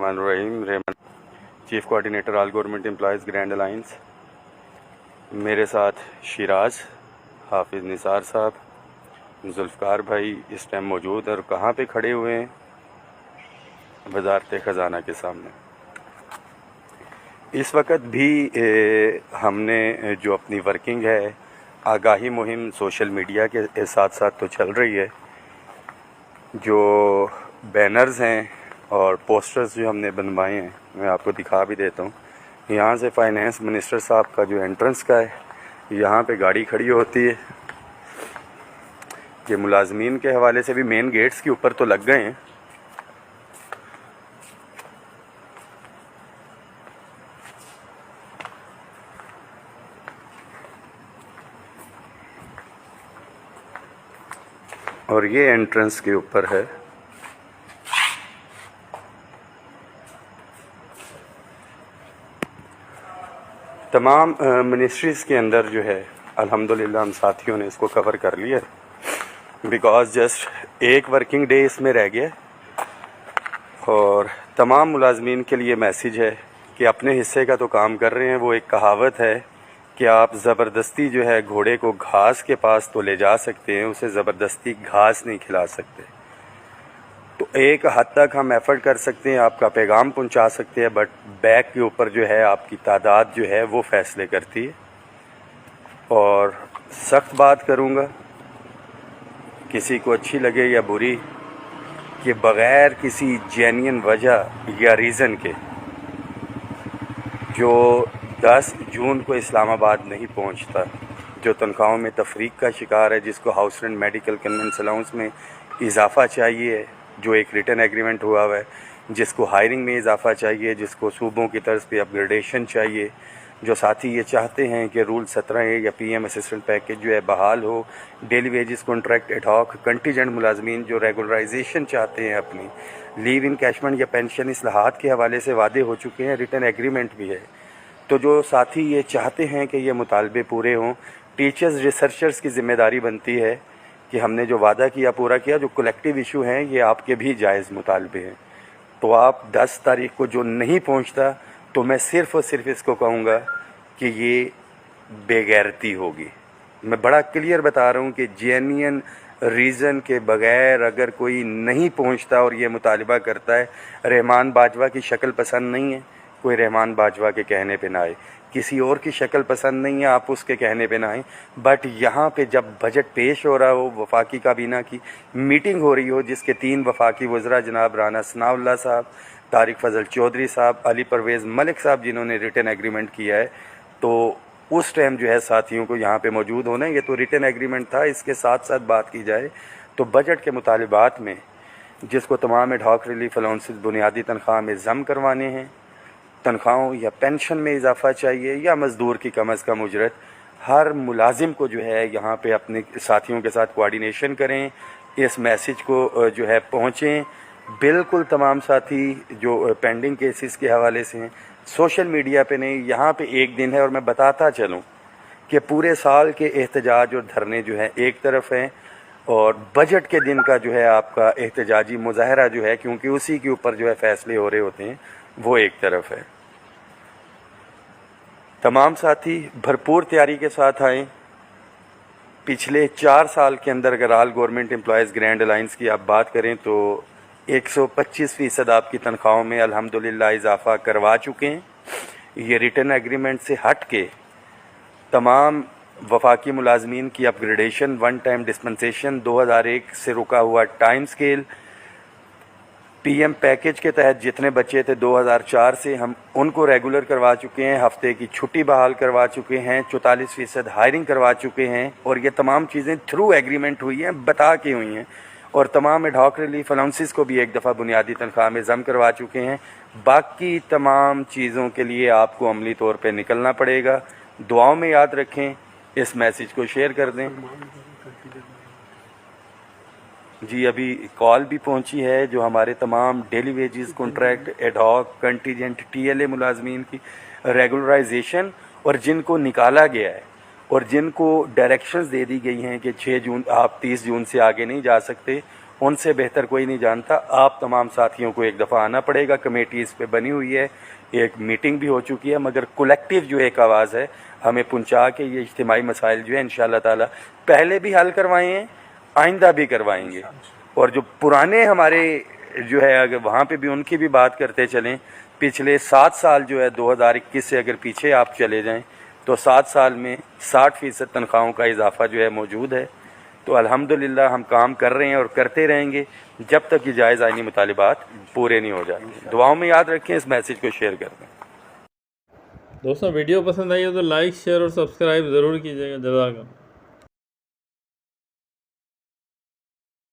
रहीम Rahman, chief coordinator all government employees grand alliance. मेरे साथ शिराज, हाफिज़ निसार साहब, जुल्फ़कार भाई इस टाइम मौजूद और कहाँ पे खड़े हुए हैं? वज़ारत ख़ज़ाना के सामने। इस वक्त भी हमने जो अपनी वर्किंग है, आगाही मुहिम सोशल मीडिया के साथ साथ तो चल रही है। जो बैनर्स हैं और पोस्टर्स जो हमने बनवाए हैं मैं आपको दिखा भी देता हूँ। यहाँ से फाइनेंस मिनिस्टर साहब का जो एंट्रेंस का है, यहाँ पे गाड़ी खड़ी होती है। ये मुलाजमीन के हवाले से भी मेन गेट्स के ऊपर तो लग गए हैं। और ये एंट्रेंस के ऊपर है। तमाम मिनिस्ट्रीज़ के अंदर जो है अल्हम्दुलिल्लाह हम साथियों ने इसको कवर कर लिया, बिकॉज़ जस्ट एक वर्किंग डे इसमें रह गया। और तमाम मुलाजमीन के लिए मैसेज है कि अपने हिस्से का तो काम कर रहे हैं। वो एक कहावत है कि आप ज़बरदस्ती जो है घोड़े को घास के पास तो ले जा सकते हैं, उसे ज़बरदस्ती घास नहीं खिला सकते। तो एक हद तक हम एफ़र्ट कर सकते हैं, आपका पैगाम पहुंचा सकते हैं, बट बैक के ऊपर जो है आपकी तादाद जो है वो फ़ैसले करती है। और सख्त बात करूंगा, किसी को अच्छी लगे या बुरी, कि बग़ैर किसी जेन्युइन वजह या रीज़न के जो 10 जून को इस्लामाबाद नहीं पहुंचता, जो तनख्वाहों में तफरीक का शिकार है, जिसको house rent, medical, convince allowance में इजाफ़ा चाहिए, जो एक रिटन एग्रीमेंट हुआ हुआ है, जिसको हायरिंग में इजाफ़ा चाहिए, जिसको सूबों की तर्ज पे अपग्रेडेशन चाहिए, जो साथी ये चाहते हैं कि रूल 17A या PM असिस्टेंट पैकेज जो है बहाल हो, daily wages contract ad hoc, contingent मुलाजमीन जो रेगुलराइजेशन चाहते हैं, अपनी लीव इन कैशमेंट या पेंशन इस्लाहात के हवाले से वादे हो चुके हैं, रिटन एग्रीमेंट भी है। तो जो साथी ये चाहते हैं कि ये मुतालबे पूरे हों, टीचर्स रिसर्चर्स की ज़िम्मेदारी बनती है कि हमने जो वादा किया पूरा किया। जो कलेक्टिव इशू हैं ये आपके भी जायज़ मुतालबे हैं। तो आप 10 तारीख को जो नहीं पहुंचता, तो मैं सिर्फ़ और सिर्फ इसको कहूँगा कि ये बेगैरती होगी। मैं बड़ा क्लियर बता रहा हूँ कि जेन्युइन रीज़न के बग़ैर अगर कोई नहीं पहुंचता और ये मुतालबा करता है, रहमान बाजवा की शक्ल पसंद नहीं है, कोई रहमान बाजवा के कहने पे ना आए, किसी और की शक्ल पसंद नहीं है, आप उसके कहने पे ना आए। बट यहाँ पे जब बजट पेश हो रहा हो, वफाकी काबीना की मीटिंग हो रही हो, जिसके 3 वफाकी वज़रा जनाब राना सनाउल्लाह साहब, तारिक फजल चौधरी साहब, अली परवेज़ मलिक साहब जिन्होंने रिटन एग्रीमेंट किया है, तो उस टाइम जो है साथियों को यहाँ पे मौजूद होना है। ये तो रिटन एग्रीमेंट था। इसके साथ साथ बात की जाए तो बजट के मुतालिबात में जिसको तमाम एडहॉक रिलीफ अलाउंसेस बुनियादी तनख्वाह में ज़म करवाने हैं, तनख्वाहों या पेंशन में इजाफ़ा चाहिए, या मज़दूर की कम अज़ कम उजरत, हर मुलाजिम को जो है यहाँ पे अपने साथियों के साथ कोऑर्डिनेशन करें, इस मैसेज को जो है पहुँचें। बिल्कुल तमाम साथी जो पेंडिंग केसेस के हवाले से हैं, सोशल मीडिया पे नहीं, यहाँ पे एक दिन है। और मैं बताता चलूँ कि पूरे साल के एहतजाज और धरने जो हैं एक तरफ हैं, और बजट के दिन का जो है आपका एहतजाजी मुजाहरा जो है, क्योंकि उसी के ऊपर जो है फ़ैसले हो रहे होते हैं, वो एक तरफ है। तमाम साथी भरपूर तैयारी के साथ आएँ। पिछले 4 साल के अंदर अगर all government employees grand alliance की आप बात करें तो 125% आपकी तनख्वाहों में अल्हम्दुलिल्लाह इजाफ़ा करवा चुके हैं। ये रिटन एग्रीमेंट से हट के तमाम वफाकी मुलाजमीन की अपग्रेडेशन, वन टाइम डिस्पेंसेशन, 2001 से रुका हुआ टाइम स्केल, PM पैकेज के तहत जितने बच्चे थे 2004 से, हम उनको रेगुलर करवा चुके हैं। हफ्ते की छुट्टी बहाल करवा चुके हैं, 44% हायरिंग करवा चुके हैं। और ये तमाम चीज़ें थ्रू एग्रीमेंट हुई हैं, बता के हुई हैं। और तमाम एडहॉक रिलीफ अलाउंसेस को भी एक दफ़ा बुनियादी तनख्वाह में ज़म करवा चुके हैं। बाकी तमाम चीज़ों के लिए आपको अमली तौर पे निकलना पड़ेगा। दुआओं में याद रखें, इस मैसेज को शेयर कर दें। जी अभी कॉल भी पहुंची है जो हमारे तमाम daily wages contract, ad hoc, contingent, TLA मुलाजमीन की रेगुलराइजेशन, और जिनको निकाला गया है और जिनको डायरेक्शंस दे दी गई हैं कि 6 जून आप 30 जून से आगे नहीं जा सकते, उनसे बेहतर कोई नहीं जानता। आप तमाम साथियों को एक दफ़ा आना पड़ेगा। कमेटी इस पे बनी हुई है, एक मीटिंग भी हो चुकी है, मगर कलेक्टिव जो एक आवाज़ है हमें पहुंचा के ये इज्तिमाई मसाइल जो है इंशाअल्लाह ताला पहले भी हल करवाए हैं, आइंदा भी करवाएंगे। और जो पुराने हमारे जो है अगर वहाँ पे भी उनकी भी बात करते चलें, पिछले 7 साल जो है 2021 से अगर पीछे आप चले जाएं तो 7 साल में 60% तनख्वाहों का इजाफा जो है मौजूद है। तो अल्हम्दुलिल्लाह हम काम कर रहे हैं और करते रहेंगे जब तक ये जायज़ आइनी मुतालिबात पूरे नहीं हो जाते। दुआओं में याद रखें, इस मैसेज को शेयर कर दें। दोस्तों वीडियो पसंद आई हो तो लाइक शेयर और सब्सक्राइब ज़रूर कीजिएगा। जज़ाकल्लाह।